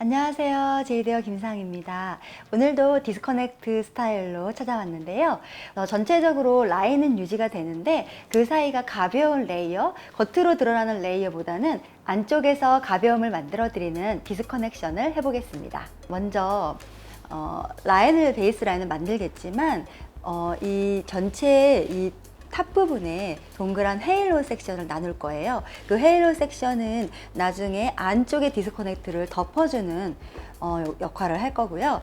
안녕하세요. 제이데어 김상입니다. 오늘도 디스커넥트 스타일로 찾아왔는데요. 전체적으로 라인은 유지가 되는데 그 사이가 가벼운 레이어, 겉으로 드러나는 레이어보다는 안쪽에서 가벼움을 만들어드리는 디스커넥션을 해보겠습니다. 먼저 베이스 라인을 만들겠지만 이 전체 이 탑 부분에 동그란 헤일로 섹션을 나눌 거예요. 그 헤일로 섹션은 나중에 안쪽의 디스커넥트를 덮어주는 역할을 할 거고요.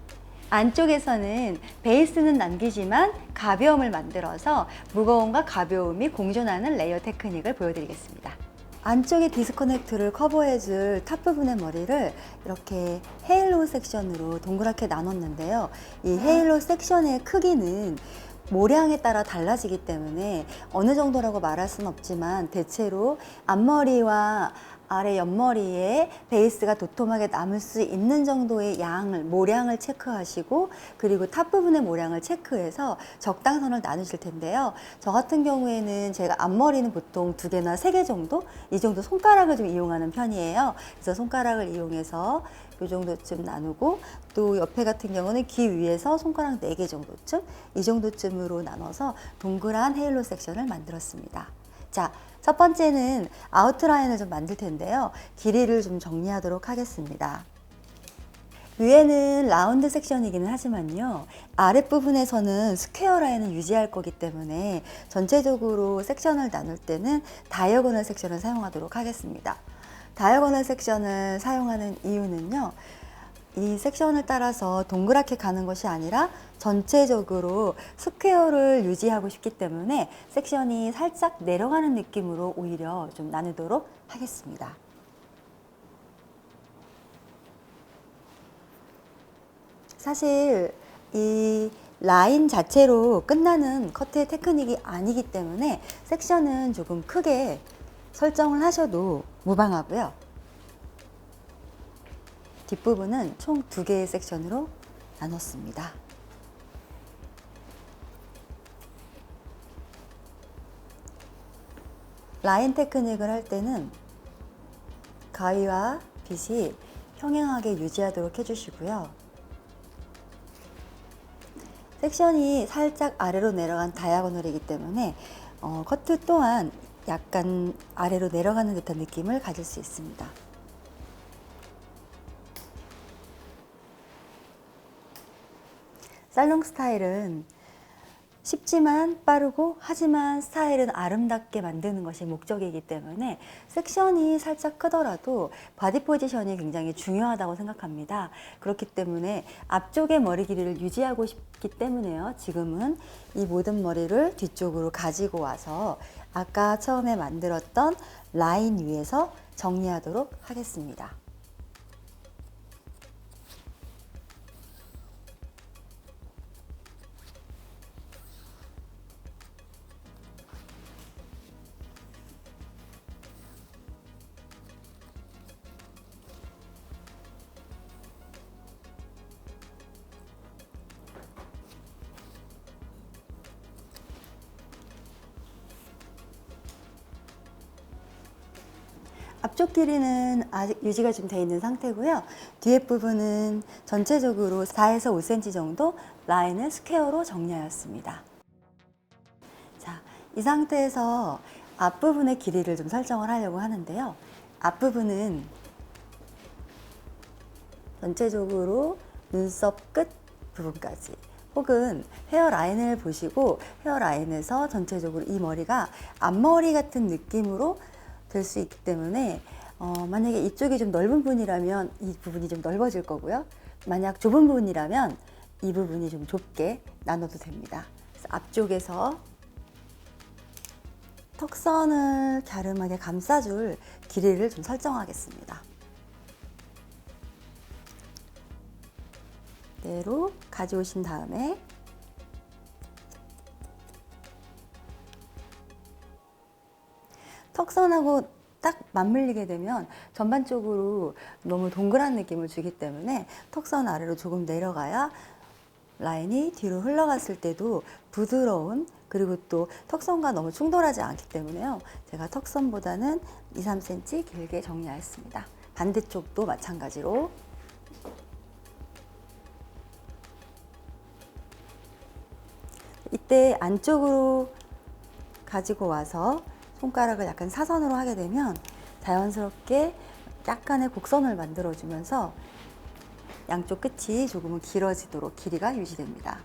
안쪽에서는 베이스는 남기지만 가벼움을 만들어서 무거움과 가벼움이 공존하는 레이어 테크닉을 보여드리겠습니다. 안쪽의 디스커넥트를 커버해줄 탑 부분의 머리를 이렇게 헤일로 섹션으로 동그랗게 나눴는데요. 이 헤일로 섹션의 크기는 모량에 따라 달라지기 때문에 어느 정도라고 말할 수는 없지만 대체로 앞머리와 아래 옆머리에 베이스가 도톰하게 남을 수 있는 정도의 모량을 체크하시고, 그리고 탑 부분의 모량을 체크해서 적당선을 나누실 텐데요. 저 같은 경우에는 제가 앞머리는 보통 2개나 3개 정도? 이 정도 손가락을 좀 이용하는 편이에요. 그래서 손가락을 이용해서 이 정도쯤 나누고, 또 옆에 같은 경우는 귀 위에서 손가락 4개 정도쯤, 이 정도쯤으로 나눠서 동그란 헤일로 섹션을 만들었습니다. 자, 첫 번째는 아웃라인을 좀 만들 텐데요. 길이를 좀 정리하도록 하겠습니다. 위에는 라운드 섹션이기는 하지만요, 아랫부분에서는 스퀘어 라인을 유지할 거기 때문에 전체적으로 섹션을 나눌 때는 다이어고널 섹션을 사용하도록 하겠습니다. 다이어고널 섹션을 사용하는 이유는요, 이 섹션을 따라서 동그랗게 가는 것이 아니라 전체적으로 스퀘어를 유지하고 싶기 때문에 섹션이 살짝 내려가는 느낌으로 오히려 좀 나누도록 하겠습니다. 사실 이 라인 자체로 끝나는 커트의 테크닉이 아니기 때문에 섹션은 조금 크게 설정을 하셔도 무방하고요. 뒷부분은 총 2개의 섹션으로 나눴습니다. 라인 테크닉을 할 때는 가위와 빗이 평행하게 유지하도록 해주시고요. 섹션이 살짝 아래로 내려간 다이아고널이기 때문에 커트 또한 약간 아래로 내려가는 듯한 느낌을 가질 수 있습니다. 살롱 스타일은 쉽지만 빠르고, 하지만 스타일은 아름답게 만드는 것이 목적이기 때문에 섹션이 살짝 크더라도 바디 포지션이 굉장히 중요하다고 생각합니다. 그렇기 때문에 앞쪽의 머리 길이를 유지하고 싶기 때문에요, 지금은 이 모든 머리를 뒤쪽으로 가지고 와서 아까 처음에 만들었던 라인 위에서 정리하도록 하겠습니다. 앞쪽 길이는 아직 유지가 좀 돼 있는 상태고요. 뒤에 부분은 전체적으로 4에서 5cm 정도 라인을 스퀘어로 정리하였습니다. 자, 이 상태에서 앞부분의 길이를 좀 설정을 하려고 하는데요. 앞부분은 전체적으로 눈썹 끝 부분까지, 혹은 헤어라인을 보시고 헤어라인에서 전체적으로 이 머리가 앞머리 같은 느낌으로 될 수 있기 때문에 만약에 이쪽이 좀 넓은 분이라면 이 부분이 좀 넓어질 거고요. 만약 좁은 분이라면 이 부분이 좀 좁게 나눠도 됩니다. 그래서 앞쪽에서 턱선을 갸름하게 감싸줄 길이를 좀 설정하겠습니다. 그대로 가져오신 다음에 턱선하고 딱 맞물리게 되면 전반적으로 너무 동그란 느낌을 주기 때문에 턱선 아래로 조금 내려가야 라인이 뒤로 흘러갔을 때도 부드러운, 그리고 또 턱선과 너무 충돌하지 않기 때문에요, 제가 턱선보다는 2, 3cm 길게 정리하였습니다. 반대쪽도 마찬가지로 이때 안쪽으로 가지고 와서 손가락을 약간 사선으로 하게 되면 자연스럽게 약간의 곡선을 만들어주면서 양쪽 끝이 조금은 길어지도록 길이가 유지됩니다.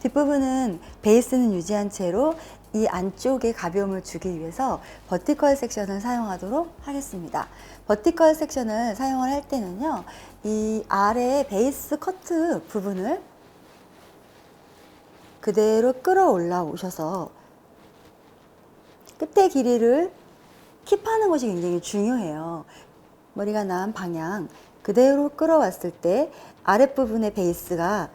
뒷부분은 베이스는 유지한 채로 이 안쪽에 가벼움을 주기 위해서 버티컬 섹션을 사용하도록 하겠습니다. 버티컬 섹션을 사용을 할 때는요, 이 아래 베이스 커트 부분을 그대로 끌어올라 오셔서 끝의 길이를 킵하는 것이 굉장히 중요해요. 머리가 난 방향 그대로 끌어왔을 때 아랫부분의 베이스가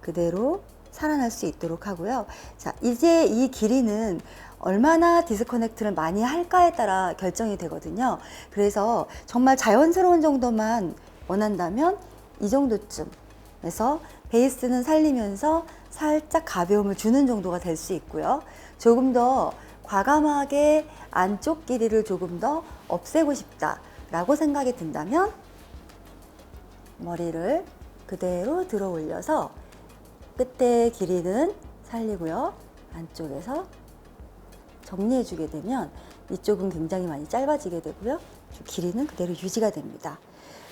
그대로 살아날 수 있도록 하고요. 자, 이제 이 길이는 얼마나 디스커넥트를 많이 할까에 따라 결정이 되거든요. 그래서 정말 자연스러운 정도만 원한다면 이 정도쯤에서 베이스는 살리면서 살짝 가벼움을 주는 정도가 될 수 있고요. 조금 더 과감하게 안쪽 길이를 조금 더 없애고 싶다 라고 생각이 든다면 머리를 그대로 들어 올려서 끝의 길이는 살리고요. 안쪽에서 정리해 주게 되면 이쪽은 굉장히 많이 짧아지게 되고요. 길이는 그대로 유지가 됩니다.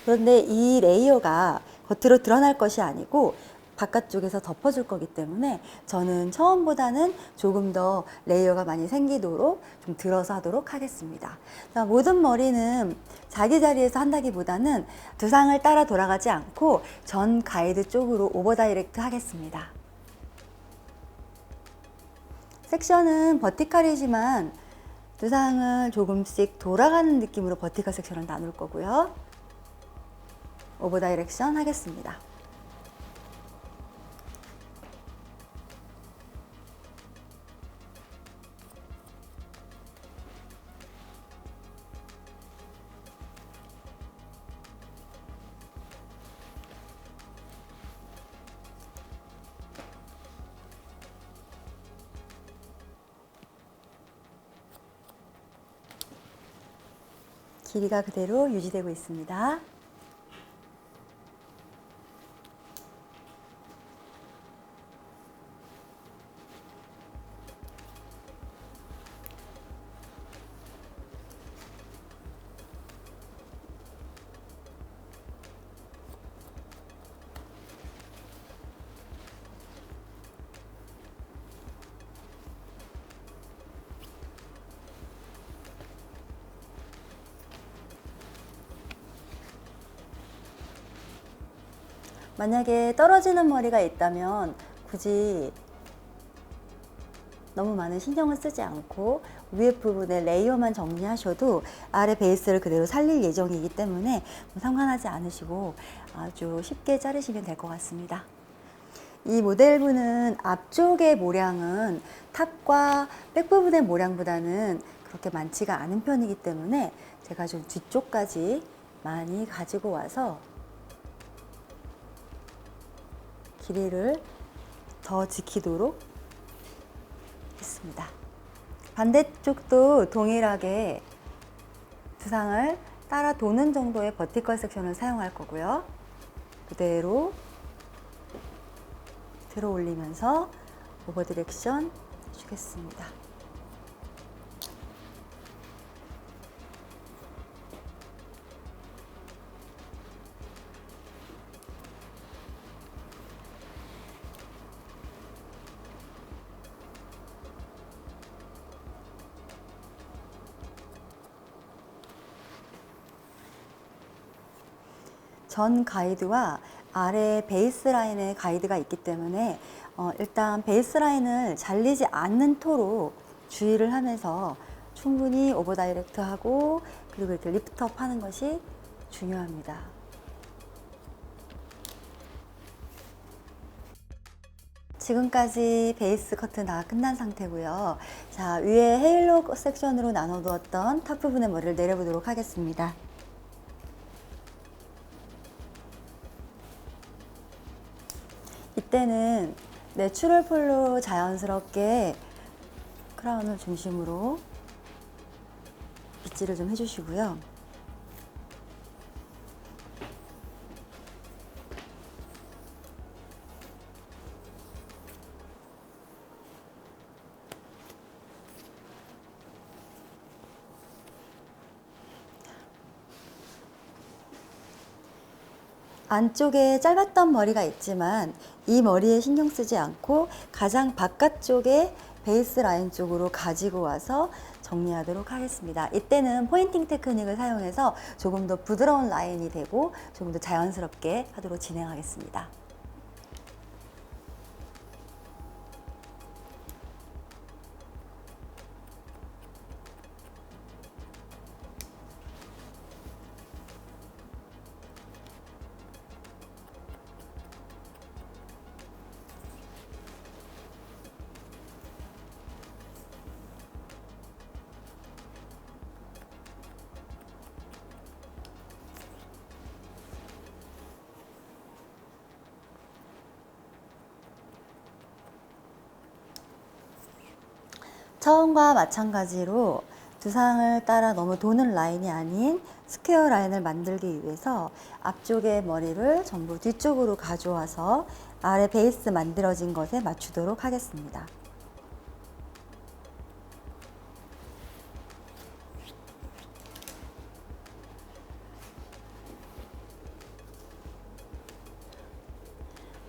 그런데 이 레이어가 겉으로 드러날 것이 아니고 바깥쪽에서 덮어줄 거기 때문에 저는 처음보다는 조금 더 레이어가 많이 생기도록 좀 들어서 하도록 하겠습니다. 자, 모든 머리는 자기 자리에서 한다기보다는 두상을 따라 돌아가지 않고 전 가이드 쪽으로 오버 다이렉트 하겠습니다. 섹션은 버티컬이지만 두상을 조금씩 돌아가는 느낌으로 버티컬 섹션을 나눌 거고요. 오버 다이렉션 하겠습니다. 길이가 그대로 유지되고 있습니다. 만약에 떨어지는 머리가 있다면 굳이 너무 많은 신경을 쓰지 않고 위에 부분에 레이어만 정리하셔도 아래 베이스를 그대로 살릴 예정이기 때문에 상관하지 않으시고 아주 쉽게 자르시면 될 것 같습니다. 이 모델분은 앞쪽의 모량은 탑과 백 부분의 모량보다는 그렇게 많지가 않은 편이기 때문에 제가 좀 뒤쪽까지 많이 가지고 와서 길이를 더 지키도록 했습니다. 반대쪽도 동일하게 두상을 따라 도는 정도의 버티컬 섹션을 사용할 거고요. 그대로 들어 올리면서 오버 디렉션 해주겠습니다. 전 가이드와 아래 베이스 라인의 가이드가 있기 때문에 일단 베이스 라인을 잘리지 않는 토로 주의를 하면서 충분히 오버 다이렉트 하고 그리고 이렇게 리프트업 하는 것이 중요합니다. 지금까지 베이스 커트 다 끝난 상태고요. 자, 위에 헤일로 섹션으로 나눠 두었던 탑 부분의 머리를 내려보도록 하겠습니다. 이때는 내추럴 폴로 자연스럽게 크라운을 중심으로 빗질을 좀 해주시고요. 안쪽에 짧았던 머리가 있지만 이 머리에 신경 쓰지 않고 가장 바깥쪽에 베이스 라인 쪽으로 가지고 와서 정리하도록 하겠습니다. 이때는 포인팅 테크닉을 사용해서 조금 더 부드러운 라인이 되고 조금 더 자연스럽게 하도록 진행하겠습니다. 처음과 마찬가지로 두상을 따라 너무 도는 라인이 아닌 스퀘어 라인을 만들기 위해서 앞쪽의 머리를 전부 뒤쪽으로 가져와서 아래 베이스 만들어진 것에 맞추도록 하겠습니다.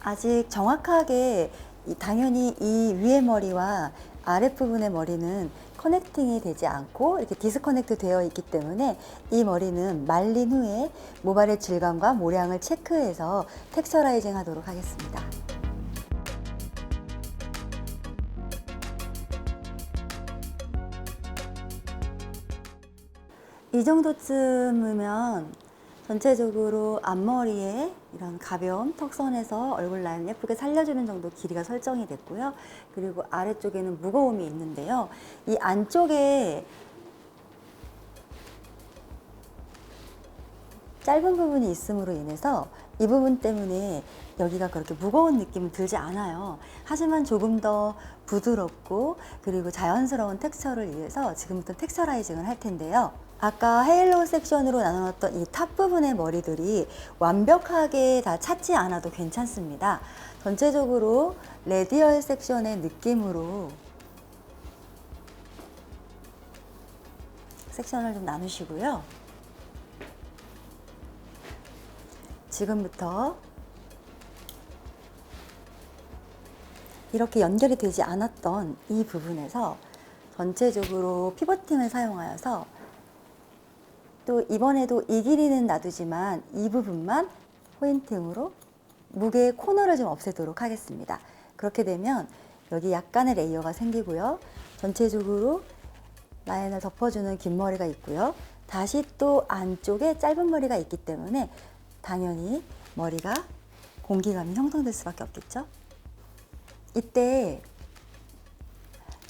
아직 정확하게 당연히 이 위의 머리와 아랫부분의 머리는 커넥팅이 되지 않고 이렇게 디스커넥트 되어 있기 때문에 이 머리는 말린 후에 모발의 질감과 모량을 체크해서 텍스처라이징 하도록 하겠습니다. 이 정도쯤이면 전체적으로 앞머리에 이런 가벼운 턱선에서 얼굴 라인 예쁘게 살려주는 정도 길이가 설정이 됐고요. 그리고 아래쪽에는 무거움이 있는데요. 이 안쪽에 짧은 부분이 있음으로 인해서 이 부분 때문에 여기가 그렇게 무거운 느낌은 들지 않아요. 하지만 조금 더 부드럽고 그리고 자연스러운 텍스처를 위해서 지금부터 텍스처라이징을 할 텐데요. 아까 헤일로 섹션으로 나눴던 이 탑 부분의 머리들이 완벽하게 다 찾지 않아도 괜찮습니다. 전체적으로 레디얼 섹션의 느낌으로 섹션을 좀 나누시고요. 지금부터 이렇게 연결이 되지 않았던 이 부분에서 전체적으로 피버팅을 사용하여서 또 이번에도 이 길이는 놔두지만 이 부분만 포인팅으로 무게의 코너를 좀 없애도록 하겠습니다. 그렇게 되면 여기 약간의 레이어가 생기고요. 전체적으로 라인을 덮어주는 긴 머리가 있고요. 다시 또 안쪽에 짧은 머리가 있기 때문에 당연히 머리가 공기감이 형성될 수밖에 없겠죠. 이때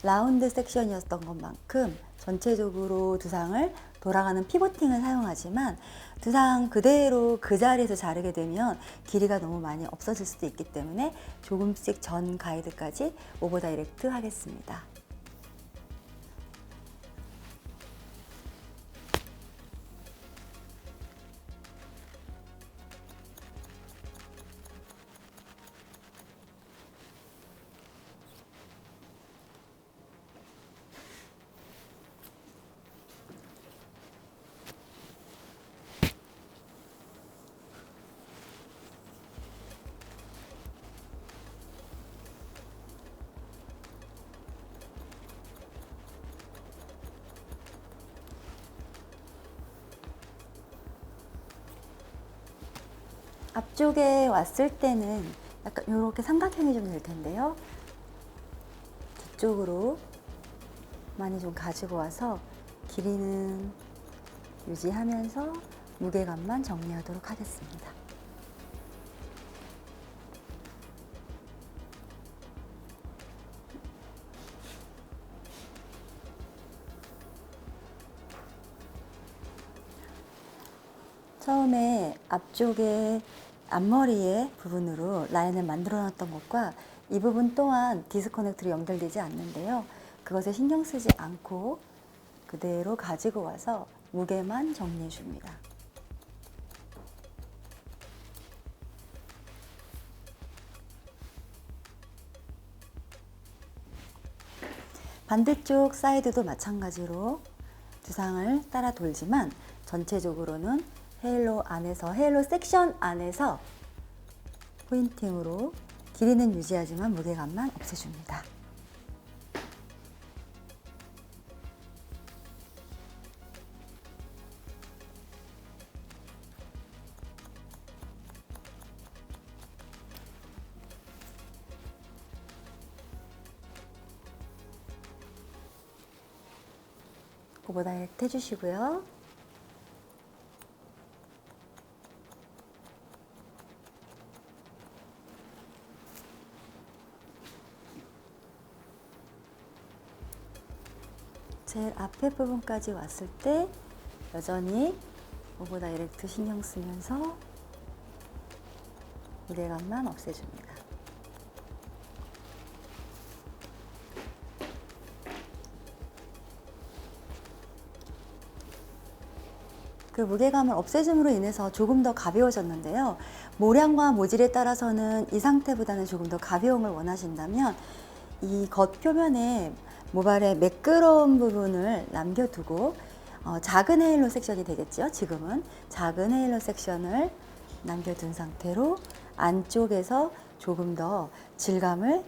라운드 섹션이었던 것만큼 전체적으로 두상을 돌아가는 피보팅을 사용하지만 두상 그대로 그 자리에서 자르게 되면 길이가 너무 많이 없어질 수도 있기 때문에 조금씩 전 가이드까지 오버 다이렉트 하겠습니다. 앞쪽에 왔을 때는 약간 이렇게 삼각형이 좀 될 텐데요. 뒤쪽으로 많이 좀 가지고 와서 길이는 유지하면서 무게감만 정리하도록 하겠습니다. 처음에 앞쪽에 앞머리의 부분으로 라인을 만들어 놨던 것과 이 부분 또한 디스커넥트로 연결되지 않는데요. 그것에 신경 쓰지 않고 그대로 가지고 와서 무게만 정리해 줍니다. 반대쪽 사이드도 마찬가지로 두상을 따라 돌지만 전체적으로는 헤일로 안에서, 헤일로 섹션 안에서 포인팅으로 길이는 유지하지만 무게감만 없애줍니다. 오버 다이렉트 해주시고요. 제일 앞에 부분까지 왔을 때 여전히 오버 다이렉트 신경 쓰면서 무게감만 없애줍니다. 그 무게감을 없애줌으로 인해서 조금 더 가벼워졌는데요. 모량과 모질에 따라서는 이 상태보다는 조금 더 가벼움을 원하신다면 이 겉표면에 모발의 매끄러운 부분을 남겨두고 작은 헤일로 섹션이 되겠죠. 지금은 작은 헤일로 섹션을 남겨둔 상태로 안쪽에서 조금 더 질감을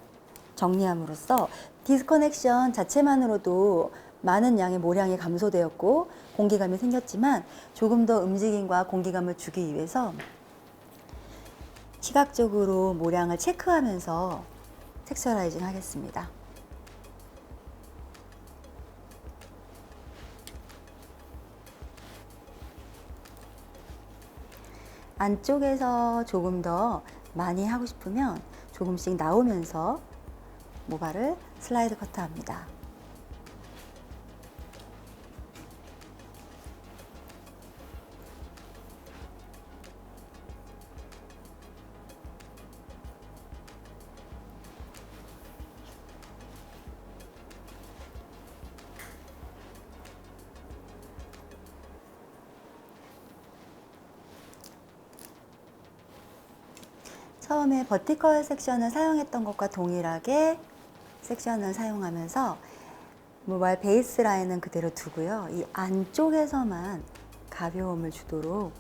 정리함으로써 디스커넥션 자체만으로도 많은 양의 모량이 감소되었고 공기감이 생겼지만 조금 더 움직임과 공기감을 주기 위해서 시각적으로 모량을 체크하면서 텍스처라이징 하겠습니다. 안쪽에서 조금 더 많이 하고 싶으면 조금씩 나오면서 모발을 슬라이드 커트합니다. 처음에 버티컬 섹션을 사용했던 것과 동일하게 섹션을 사용하면서 모발 베이스 라인은 그대로 두고요. 이 안쪽에서만 가벼움을 주도록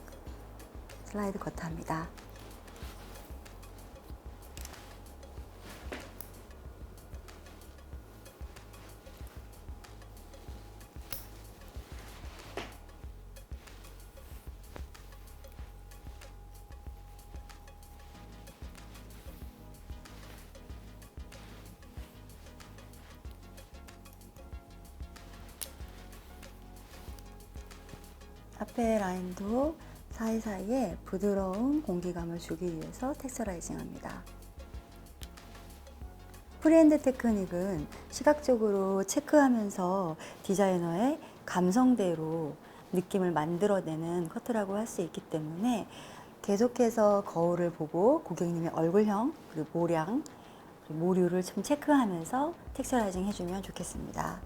슬라이드 커트합니다. 앞에 라인도 사이사이에 부드러운 공기감을 주기 위해서 텍스처라이징 합니다. 프리핸드 테크닉은 시각적으로 체크하면서 디자이너의 감성대로 느낌을 만들어내는 커트라고 할 수 있기 때문에 계속해서 거울을 보고 고객님의 얼굴형, 그리고 모량, 그리고 모류를 좀 체크하면서 텍스처라이징 해주면 좋겠습니다.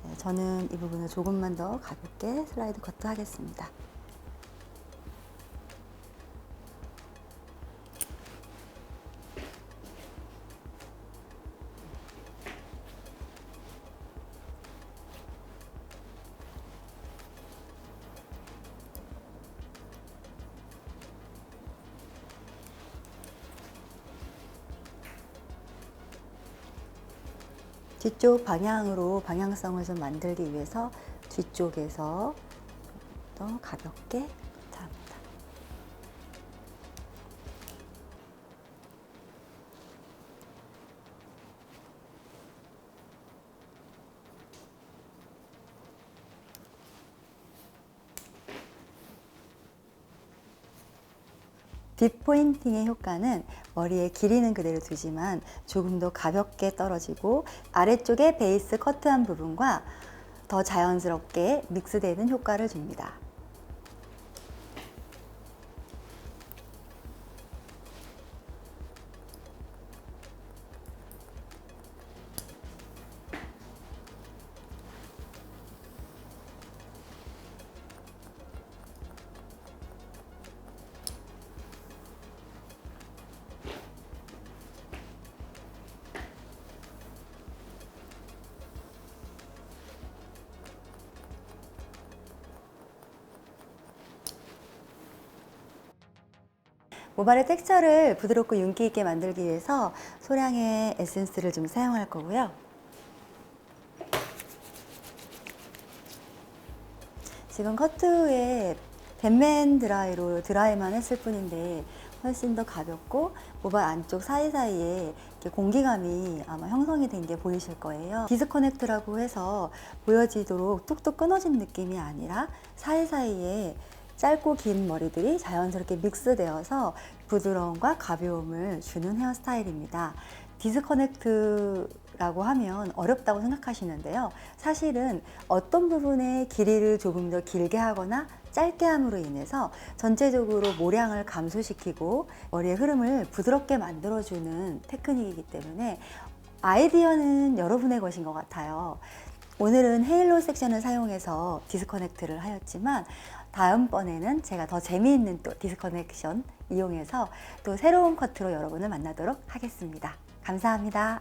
네, 저는 이 부분을 조금만 더 가볍게 슬라이드 커트 하겠습니다. 뒤쪽 방향으로 방향성을 좀 만들기 위해서 뒤쪽에서 더 가볍게 잡니다. 뒷포인팅의 효과는 머리의 길이는 그대로 두지만 조금 더 가볍게 떨어지고 아래쪽에 베이스 커트한 부분과 더 자연스럽게 믹스되는 효과를 줍니다. 모발의 텍스처를 부드럽고 윤기 있게 만들기 위해서 소량의 에센스를 좀 사용할 거고요. 지금 커트 후에 댄맨 드라이로 드라이만 했을 뿐인데 훨씬 더 가볍고 모발 안쪽 사이사이에 이렇게 공기감이 아마 형성이 된 게 보이실 거예요. 디스커넥트라고 해서 보여지도록 뚝뚝 끊어진 느낌이 아니라 사이사이에 짧고 긴 머리들이 자연스럽게 믹스되어서 부드러움과 가벼움을 주는 헤어스타일입니다. 디스커넥트라고 하면 어렵다고 생각하시는데요. 사실은 어떤 부분의 길이를 조금 더 길게 하거나 짧게 함으로 인해서 전체적으로 모량을 감소시키고 머리의 흐름을 부드럽게 만들어주는 테크닉이기 때문에 아이디어는 여러분의 것인 것 같아요. 오늘은 헤일로 섹션을 사용해서 디스커넥트를 하였지만 다음번에는 제가 더 재미있는 또 디스커넥션 이용해서 또 새로운 커트로 여러분을 만나도록 하겠습니다. 감사합니다.